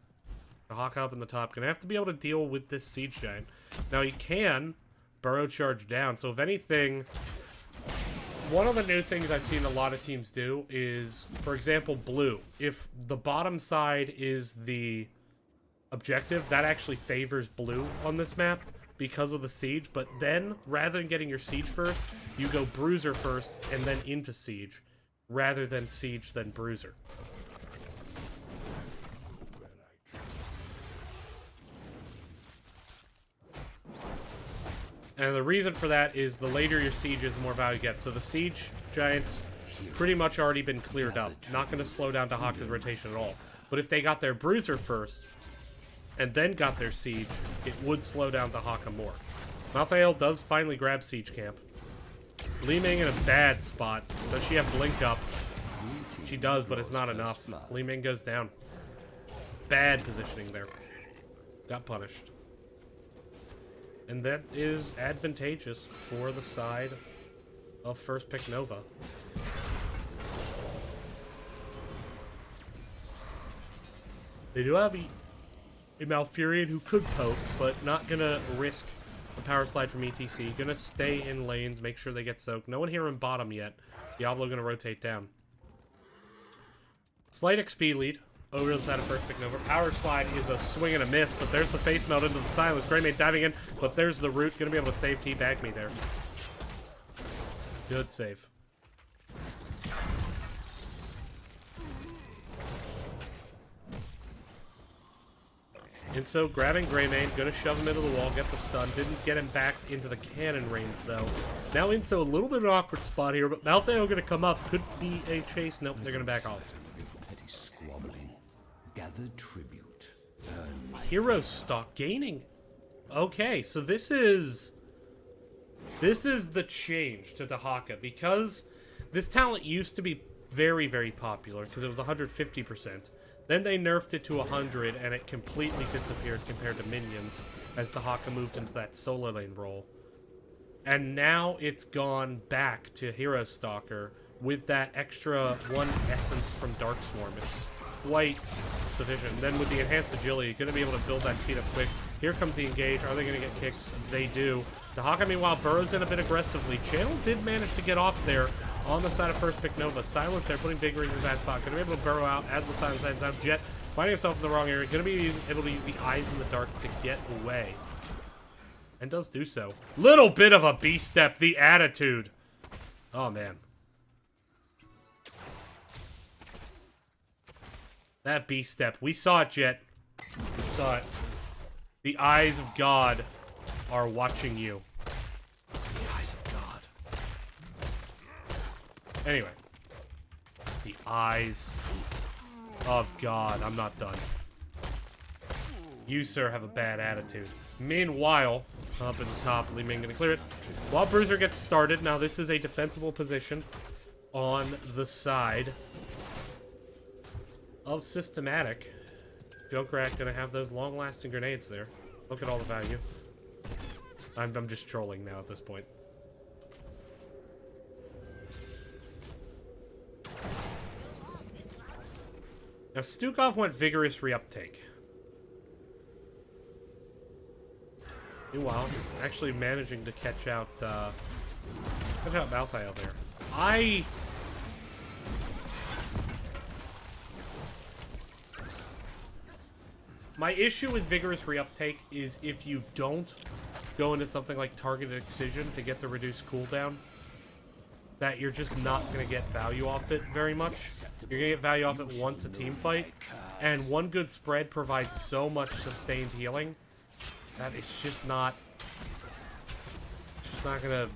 The Hawk up in the top. Going to have to be able to deal with this Siege Giant. Now, he can burrow charge down. So, if anything, one of the new things I've seen a lot of teams do is, for example, blue. If the bottom side is the objective, that actually favors blue on this map because of the siege, but then rather than getting your siege first, you go bruiser first and then into siege rather than siege then bruiser. And the reason for that is the later your siege is, the more value you get. So the siege giants pretty much already been cleared up, not going to slow down Dahaka's rotation at all. But if they got their bruiser first and then got their siege, it would slow down Dahaka more. Malthael does finally grab siege camp. Li Ming in a bad spot. Does she have blink up? She does, but it's not enough. Li Ming goes down. Bad positioning there. Got punished. And that is advantageous for the side of first pick Nova. They do have a Malfurion who could poke, but not gonna risk the power slide from ETC. Gonna stay in lanes, make sure they get soaked. No one here in bottom yet. Diablo gonna rotate down. Slight XP lead over to the side of first pick Nova. Power slide is a swing and a miss, but there's the face melt into the silence. Greymane diving in, but there's the root. Gonna be able to save Teabag Me there. Good save. And so, grabbing Greymane, gonna shove him into the wall, get the stun. Didn't get him back into the cannon range, though. Now into a little bit of an awkward spot here, but Malthael gonna come up. Could be a chase. Nope, they're gonna back off. Petty squabbling. Gather tribute. Hero stock gaining. Okay, so this is the change to Dahaka, because this talent used to be very, very popular because it was 150%. Then they nerfed it to 100, and it completely disappeared compared to minions as Dahaka moved into that solo lane role. And now it's gone back to Hero Stalker with that extra one essence from Dark Swarm. It's quite sufficient. And then with the enhanced agility, you're going to be able to build that speed up quick. Here comes the engage. Are they going to get kicks? They do. Dahaka, meanwhile, burrows in a bit aggressively. Channel did manage to get off there on the side of first pick Nova. Silence there, putting Big Ring in that spot. Going to be able to burrow out as the silence ends out. Jet finding himself in the wrong area. Going to be able to use the eyes in the dark to get away. And does do so. Little bit of a B-step. The attitude. Oh, man. That B-step. We saw it, Jet. We saw it. The eyes of God are watching you. The eyes of God. Anyway. The eyes of God. I'm not done. You, sir, have a bad attitude. Meanwhile, up in the top, Li Ming gonna clear it. While Bruiser gets started, now this is a defensible position on the side of Systematic. Junkrat gonna have those long-lasting grenades there. Look at all the value. I'm just trolling now at this point. Now, Stukov went Vigorous Reuptake. Meanwhile, actually managing to catch out Malthael there. My issue with Vigorous Reuptake is if you don't go into something like Targeted Excision to get the reduced cooldown, that you're just not going to get value off it very much. You're going to get value off it once a team fight, and one good spread provides so much sustained healing that it's just not going to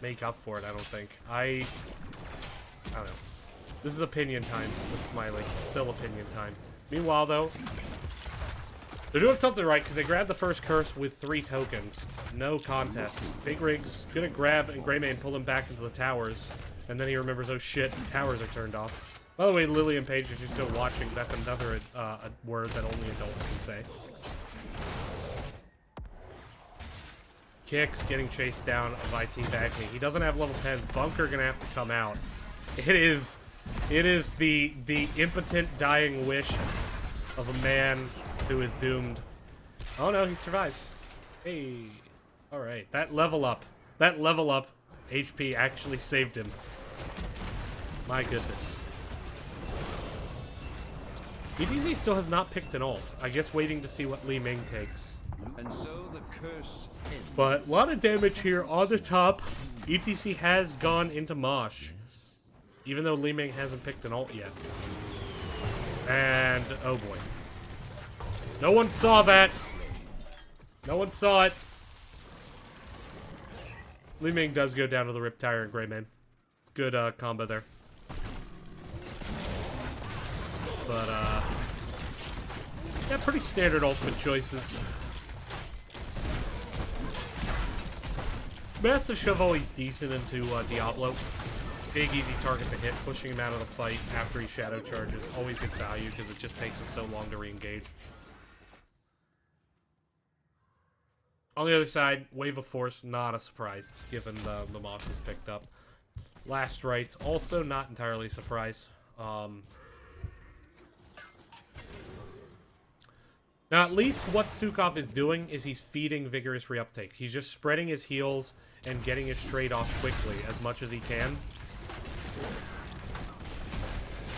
make up for it, I don't think. I don't know. This is opinion time with Smiley. Still opinion time. Meanwhile, though, they're doing something right because they grabbed the first curse with 3 tokens. No contest. Big Rig's gonna grab and Greymane pull him back into the towers. And then he remembers, oh shit, the towers are turned off. By the way, Lily and Paige, if you're still watching, that's another a word that only adults can say. Kicks, getting chased down by teabagging. He doesn't have level 10s. Bunker gonna have to come out. It is the impotent dying wish of a man who is doomed. Oh no, he survives. Hey. Alright, that level up HP actually saved him. My goodness. ETZ still has not picked an ult. I guess waiting to see what Li Ming takes. And so the curse ends. But a lot of damage here on the top. ETC has gone into Mosh. Even though Li Ming hasn't picked an ult yet. And, oh boy. No one saw that. No one saw it. Li Ming does go down to the Riptire and Greymane. Good combo there. But, yeah, pretty standard ultimate choices. Massive Shove always decent into Diablo. Big, easy target to hit, pushing him out of the fight after he shadow charges. Always good value because it just takes him so long to re-engage. On the other side, Wave of Force, not a surprise, given the Mosh is picked up. Last Rites, also not entirely a surprise. Now, at least what Sukov is doing is he's feeding Vigorous Reuptake. He's just spreading his heals and getting his trade off quickly as much as he can,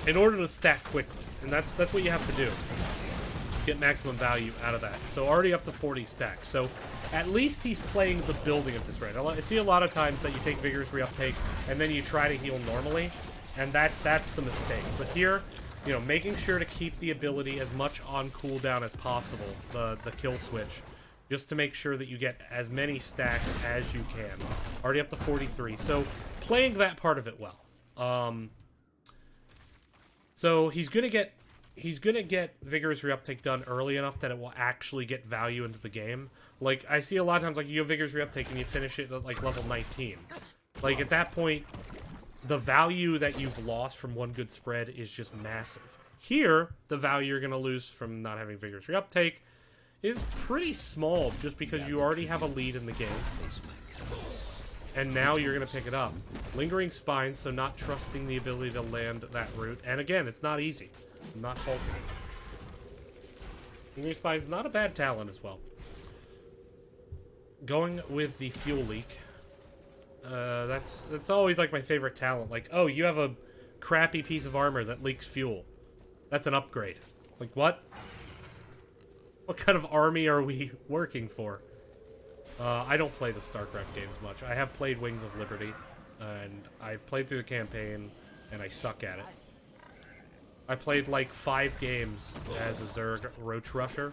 in order to stack quickly. And that's what you have to do. Get maximum value out of that. So already up to 40 stacks. So at least he's playing the building of this raid. I see a lot of times that you take Vigorous Reuptake and then you try to heal normally, and that's the mistake. But here, you know, making sure to keep the ability as much on cooldown as possible, the kill switch, just to make sure that you get as many stacks as you can. Already up to 43. So playing that part of it well. So he's gonna get Vigorous Reuptake done early enough that it will actually get value into the game. Like, I see a lot of times, like, you have Vigorous Reuptake and you finish it at, like, level 19. Like, at that point, the value that you've lost from one good spread is just massive. Here, the value you're going to lose from not having Vigorous Reuptake is pretty small, just because you already have a lead in the game. And now you're going to pick it up. Lingering Spine, so not trusting the ability to land that route. And again, it's not easy. I'm not faulting it. Lingering Spine is not a bad talent as well. Going with the Fuel Leak. That's always like my favorite talent. Like, oh, you have a crappy piece of armor that leaks fuel. That's an upgrade. Like, what? What kind of army are we working for? I don't play the StarCraft games much. I have played Wings of Liberty, and I've played through the campaign, and I suck at it. I played like 5 games as a Zerg Roach Rusher.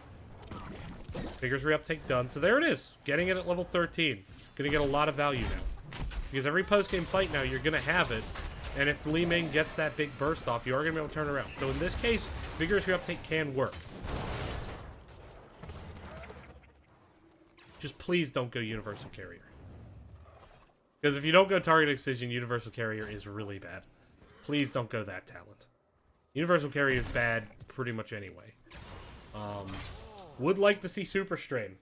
Vigorous Reuptake done. So there it is. Getting it at level 13. Gonna get a lot of value now. Because every post-game fight now, you're gonna have it. And if Li Ming gets that big burst off, you are gonna be able to turn around. So in this case, Vigorous Reuptake can work. Just please don't go Universal Carrier. Because if you don't go Target Excision, Universal Carrier is really bad. Please don't go that talent. Universal Carrier is bad pretty much anyway. Would like to see Super Strain.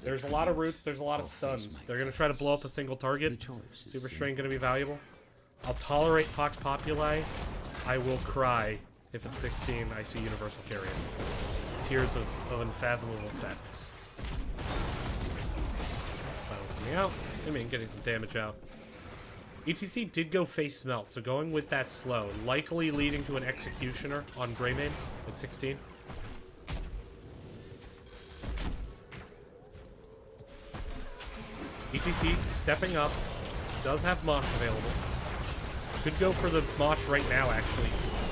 There's a lot of roots, there's a lot of stuns. They're going to try to blow up a single target. Super Strain going to be valuable. I'll tolerate Pox Populi. I will cry if at 16 I see Universal Carrier. Tears of unfathomable sadness. Coming out. I mean, getting some damage out. ETC did go face smelt, so going with that slow, likely leading to an executioner on Greymane at 16. ETC stepping up, does have Mosh available. Could go for the Mosh right now, actually.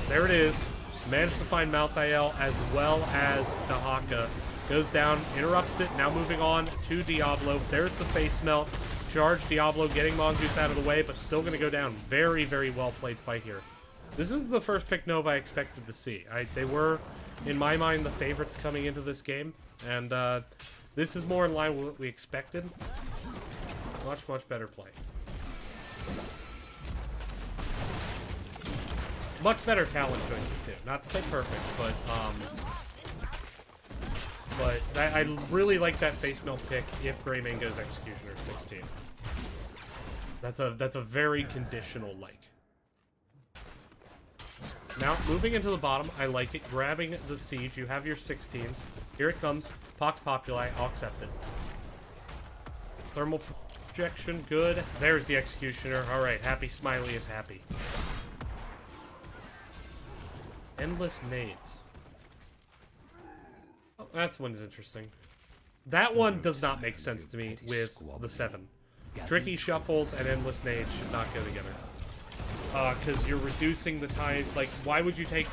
There it is. Managed to find Malthael as well as Dahaka. Goes down, interrupts it, now moving on to Diablo. There's the face melt. Charge Diablo, getting Mongoose out of the way, but still going to go down. Very, very well played fight here. This is the first pick Nova I expected to see. They were, in my mind, the favorites coming into this game, and this is more in line with what we expected. Much, much better play. Much better talent choices too. Not to say perfect, but I really like that face melt pick if Greymane goes Executioner at 16. That's a very conditional like. Now, moving into the bottom, I like it. Grabbing the Siege, you have your 16s. Here it comes. Pox Populi, I'll accept it. Thermal projection, good. There's the Executioner. Alright, Happy Smiley is happy. Endless nades. Oh, that one's interesting. That one does not make sense to me with the 7. Tricky shuffles and endless nades should not go together. Because you're reducing the time. Like, why would you take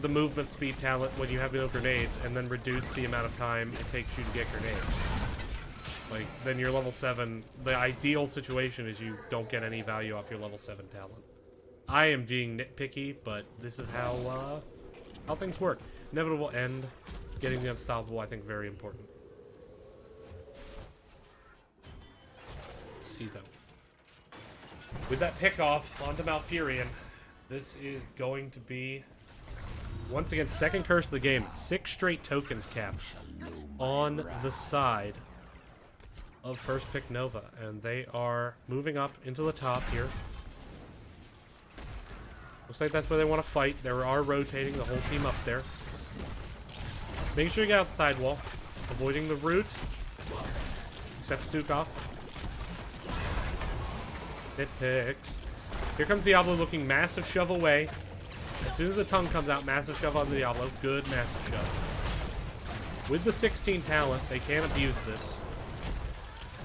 the movement speed talent when you have no grenades and then reduce the amount of time it takes you to get grenades? Like, then you're level 7. The ideal situation is you don't get any value off your level 7 talent. I am being nitpicky, but this is how things work. Inevitable end. Getting the unstoppable, I think, very important. Let's see, though. With that pick off onto Malfurion, this is going to be, once again, second curse of the game. 6 straight tokens capped on the side of first pick Nova, and they are moving up into the top here. Looks like that's where they want to fight. They are rotating the whole team up there. Making sure you get outside wall. Avoiding the root. Except Sukov. It picks. Here comes Diablo looking massive shove away. As soon as the tongue comes out, massive shove on Diablo. Good massive shove. With the 16 talent, they can't abuse this.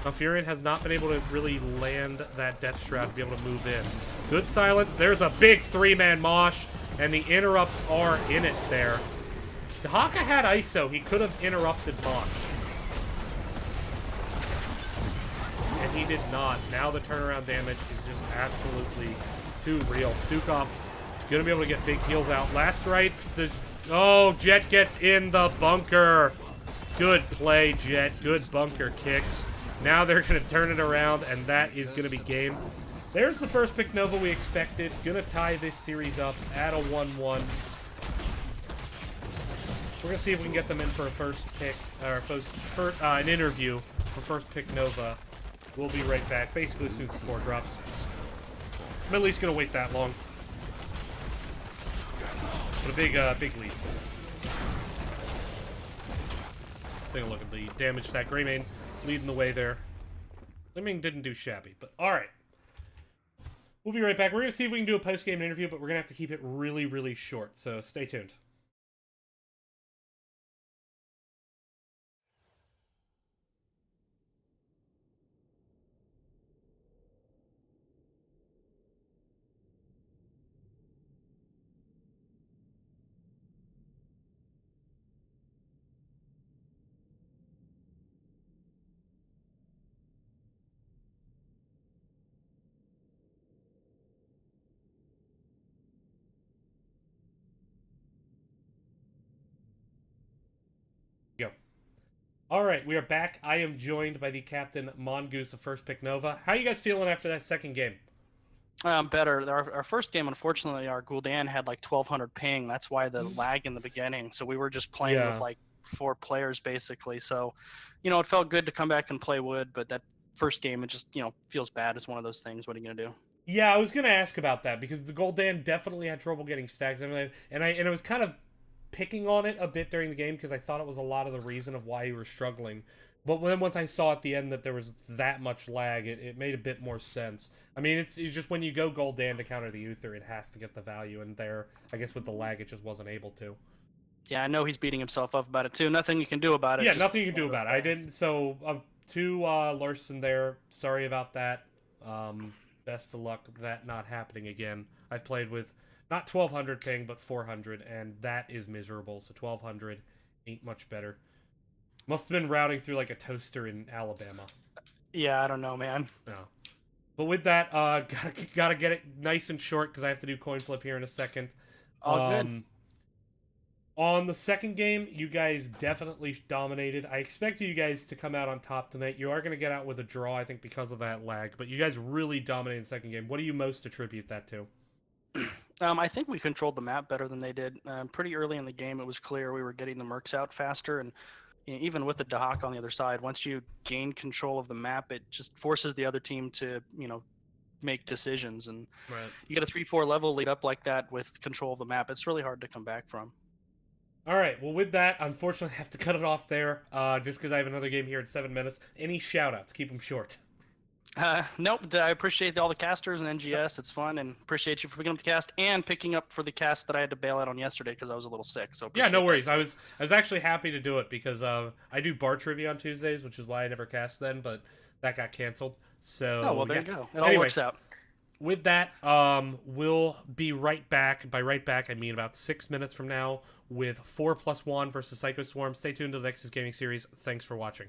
Malfurion has not been able to really land that Death Shroud to be able to move in. Good silence. There's a big 3-man mosh, and the interrupts are in it there. Dahaka had ISO. He could have interrupted mosh. And he did not. Now the turnaround damage is just absolutely too real. Stukov gonna be able to get big heals out. Last rites. Oh, Jet gets in the bunker. Good play, Jet. Good bunker kicks. Now they're going to turn it around, and that is going to be game. There's the first pick Nova we expected. Going to tie this series up at a 1-1. We're going to see if we can get them in for a first pick, or an interview for first pick Nova. We'll be right back, basically as soon as the core drops. I'm at least going to wait that long. But a big lead. Take a look at the damage that Greymane leading the way there. Liming didn't do shabby, but alright. We'll be right back. We're going to see if we can do a post-game interview, but we're going to have to keep it really, really short, so stay tuned. Go. All right, we are back. I am joined by the captain Mongoose of First Pick Nova. How are you guys feeling after that second game? Better. Our first game, unfortunately, our Gul'dan had like 1200 ping. That's why the lag in the beginning. So we were just playing with like 4 players basically. So, it felt good to come back and play wood, but that first game, it just, feels bad. It's one of those things. What are you gonna do? Yeah, I was gonna ask about that because the Gul'dan definitely had trouble getting stacks. And I was kind of picking on it a bit during the game because I thought it was a lot of the reason of why you were struggling. But then once I saw at the end that there was that much lag, it made a bit more sense. I mean, it's just when you go Gul'dan to counter the Uther, it has to get the value, and there, I guess with the lag, it just wasn't able to. Yeah, I know he's beating himself up about it too. Nothing you can do about it. Yeah, just nothing you can do one of about it. those I didn't. So to Larson there, sorry about that. Best of luck that not happening again. I've played with not 1200 ping, but 400, and that is miserable. So 1200 ain't much better. Must have been routing through like a toaster in Alabama. Yeah, I don't know, man. No. But with that, gotta get it nice and short because I have to do coin flip here in a second. All good. On the second game, you guys definitely dominated. I expected you guys to come out on top tonight. You are going to get out with a draw, I think, because of that lag. But you guys really dominated the second game. What do you most attribute that to? I think we controlled the map better than they did. Pretty early in the game, it was clear we were getting the mercs out faster, and even with the Dahak on the other side, once you gain control of the map, it just forces the other team to, make decisions. And you get a 3-4 level lead up like that with control of the map. It's really hard to come back from. All right, well, with that, unfortunately, I have to cut it off there just because I have another game here in 7 minutes. Any shout-outs? Keep them short. Nope. I appreciate all the casters and NGS. It's fun, and appreciate you for picking up the cast and picking up for the cast that I had to bail out on yesterday because I was a little sick. So yeah, no worries. I was actually happy to do it because I do bar trivia on Tuesdays, which is why I never cast then, but that got canceled. So oh well, there yeah. you go. It all works out. With that, we'll be right back. By right back, I mean about 6 minutes from now with 4+1 versus Psycho Swarm. Stay tuned to the Nexus Gaming Series. Thanks for watching.